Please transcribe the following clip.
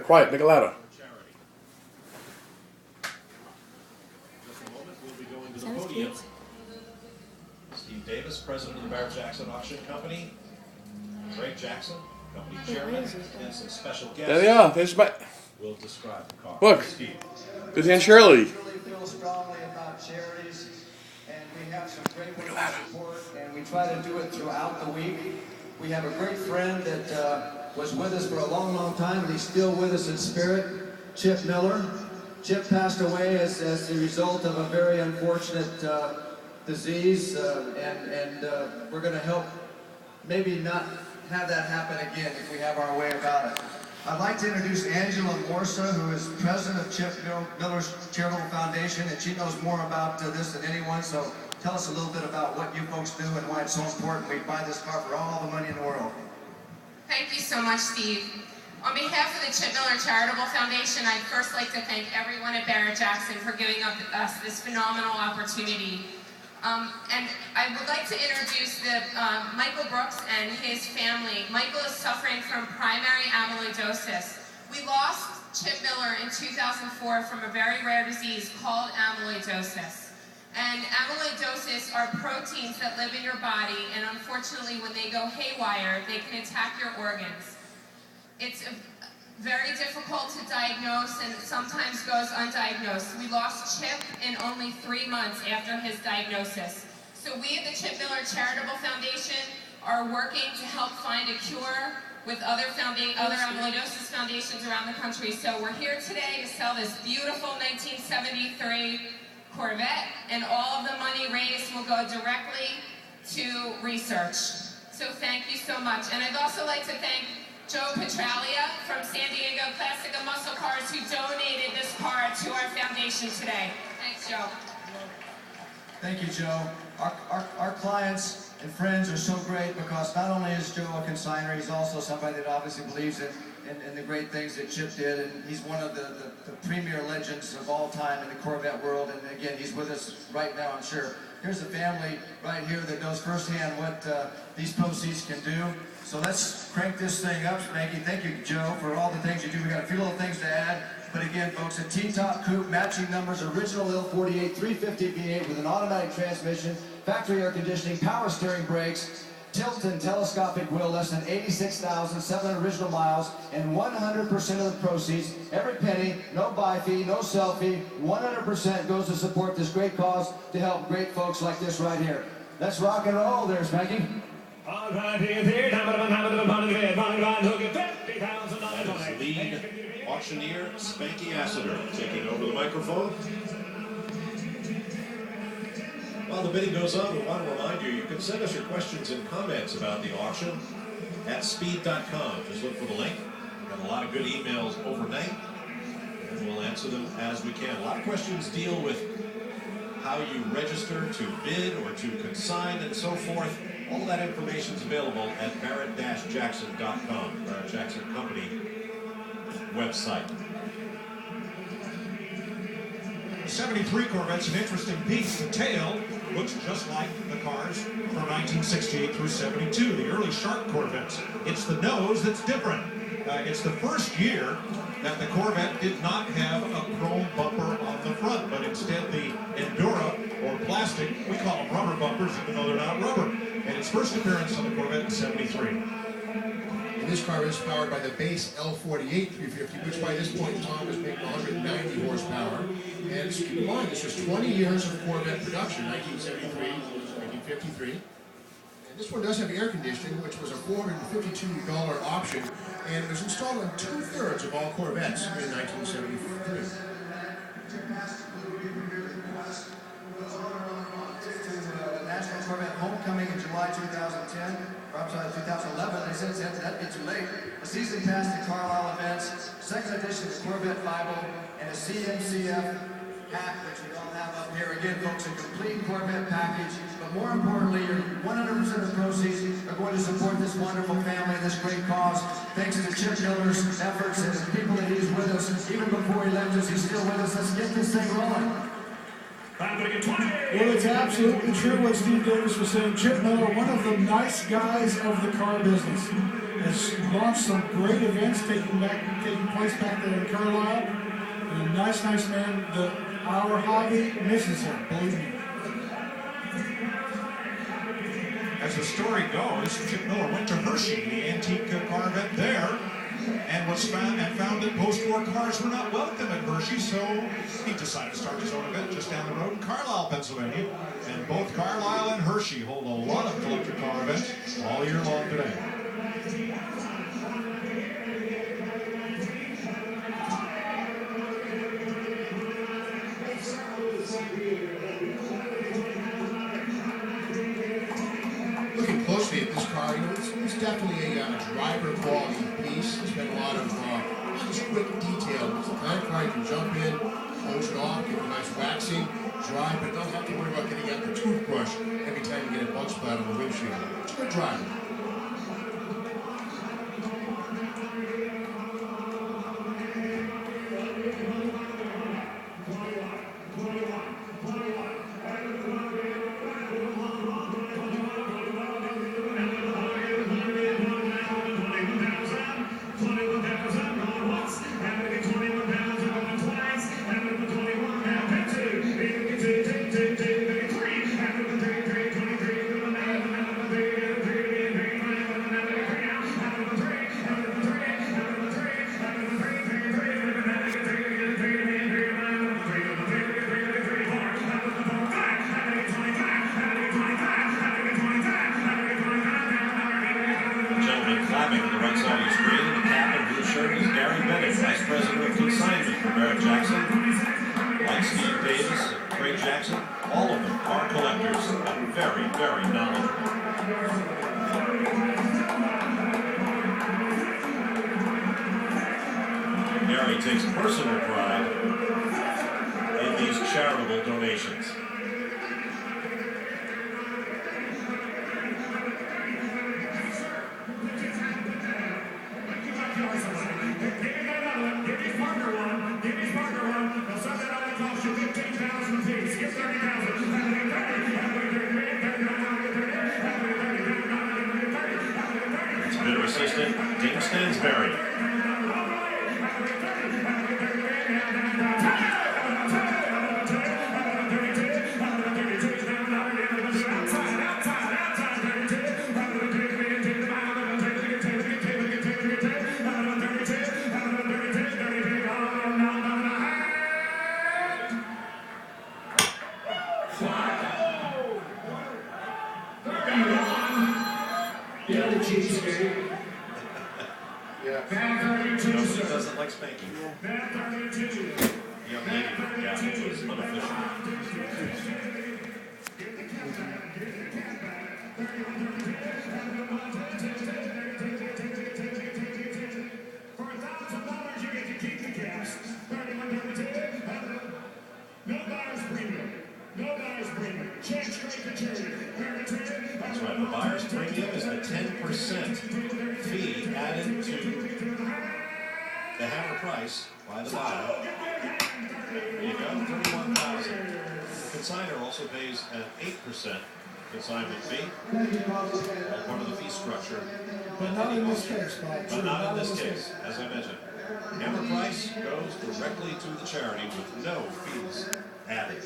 Quiet, make it louder. Sounds cute. Steve Davis, president of the Barrett Jackson Auction Company. Greg Jackson, company chairman, and some special guests. There they are. There's my. Will describe the car. Look, Steve. there's Aunt Shirley. We really feel strongly about charities, and we have some great ways to support, and we try to do it throughout the week. We have a great friend that was with us for a long, long time, and he's still with us in spirit, Chip Miller. Chip passed away as the result of a very unfortunate disease, and we're going to help maybe not have that happen again if we have our way about it. I'd like to introduce Angela Morsa, who is president of Chip Miller's Charitable Foundation, and she knows more about this than anyone, so tell us a little bit about what you folks do and why it's so important we buy this car for all the money in the world. Thank you so much, Steve. On behalf of the Chip Miller Charitable Foundation, I'd first like to thank everyone at Barrett Jackson for giving us this phenomenal opportunity. And I would like to introduce Michael Brooks and his family. Michael is suffering from primary amyloidosis. We lost Chip Miller in 2004 from a very rare disease called amyloidosis. And amyloidosis are proteins that live in your body, and unfortunately when they go haywire, they can attack your organs. It's very difficult to diagnose and sometimes goes undiagnosed. We lost Chip in only 3 months after his diagnosis. So we at the Chip Miller Charitable Foundation are working to help find a cure with other amyloidosis foundations around the country. So we're here today to sell this beautiful 1973 Corvette, and all of the money raised will go directly to research. So thank you so much. And I'd also like to thank Joe Petralia from San Diego Classic and Muscle Cars, who donated this car to our foundation today. Thanks, Joe. Thank you, Joe. Our clients and friends are so great because not only is Joe a consignor, he's also somebody that obviously believes in the great things that Chip did, and he's one of the premier legends of all time in the Corvette world, and again, he's with us right now, I'm sure. Here's a family right here that knows firsthand what these proceeds can do. So let's crank this thing up, Spanky. Thank you, Joe, for all the things you do. We got a few little things to add. But again, folks, a T-top coupe, matching numbers, original L48, 350 V8 with an automatic transmission, factory air conditioning, power steering brakes, tilt and telescopic wheel, less than 86,700 original miles, and 100% of the proceeds, every penny, no buy fee, no sell fee, 100% goes to support this great cause to help great folks like this right here. Let's rock and roll there, Spanky. Lead auctioneer Spanky Assiter taking over the microphone. While the bidding goes on, we want to remind you, you can send us your questions and comments about the auction at speed.com. Just look for the link. We've got a lot of good emails overnight, and we'll answer them as we can. A lot of questions deal with how you register to bid or to consign and so forth. All of that information is available at Barrett-Jackson.com, Barrett Jackson Company website. The 73 Corvette's an interesting piece. The tail looks just like the cars from 1968 through 72, the early Shark Corvettes. It's the nose that's different. It's the first year that the Corvette did not have a chrome bumper on the front, but instead the Endura, or plastic, we call them rubber bumpers even though they're not rubber. And its first appearance on the Corvette in 73. And this car is powered by the base L48 350, which by this point in time is making 190 horsepower. And keep in mind, this was 20 years of Corvette production, 1973, 1953. And this one does have air conditioning, which was a $452 option, and it was installed on 2/3 of all Corvettes in 1973. National Corvette Homecoming in July 2010, or I'm sorry, 2011. They said that'd be too late. A season pass to Carlisle events, second edition of Corvette Bible, and a CMCF hat, which we all have up here. Again, folks, a complete Corvette package. But more importantly, 100% of the proceeds are going to support this wonderful family, this great cause. Thanks to Chip Miller's efforts and the people that he's with us. Even before he left us, he's still with us. Let's get this thing rolling. Well, it's absolutely true what Steve Davis was saying. Chip Miller, one of the nice guys of the car business. has launched some great events taking place back there in Carlisle. And a nice man. Our hobby misses him, believe me. As the story goes, Chip Miller went to Hershey, the antique car event there, and found that post-war cars were not welcome at Hershey, so he decided to start his own event just down the road in Carlisle, Pennsylvania. And both Carlisle and Hershey hold a lot of collector car events all year long today. Looking closely at this car, it's definitely a driver quality piece. There's been a lot of just quick detail. It's the kind of car you can jump in, close it off, get a nice waxing, drive, but don't have to worry about getting out the toothbrush every time you get a bug spot on the windshield. It's a good driver. All of them are collectors and very, very knowledgeable. Gary takes personal pride in these charitable donations. Assistant Dean Stansberry. Nobody doesn't like spanking. Young lady from Gavin was unofficial. For $1,000 you get to keep the caps. 3132. No buyer's premium. No buyer's premium. Check straight to charity. That's right. The buyer's premium is the 10% fee added to the hammer price by the buyer. There you go, $31,000. The consignor also pays an 8% consignment fee, all part of the fee structure. But not in this case, Bob. But not in this case, as I mentioned. Hammer price goes directly to the charity with no fees added.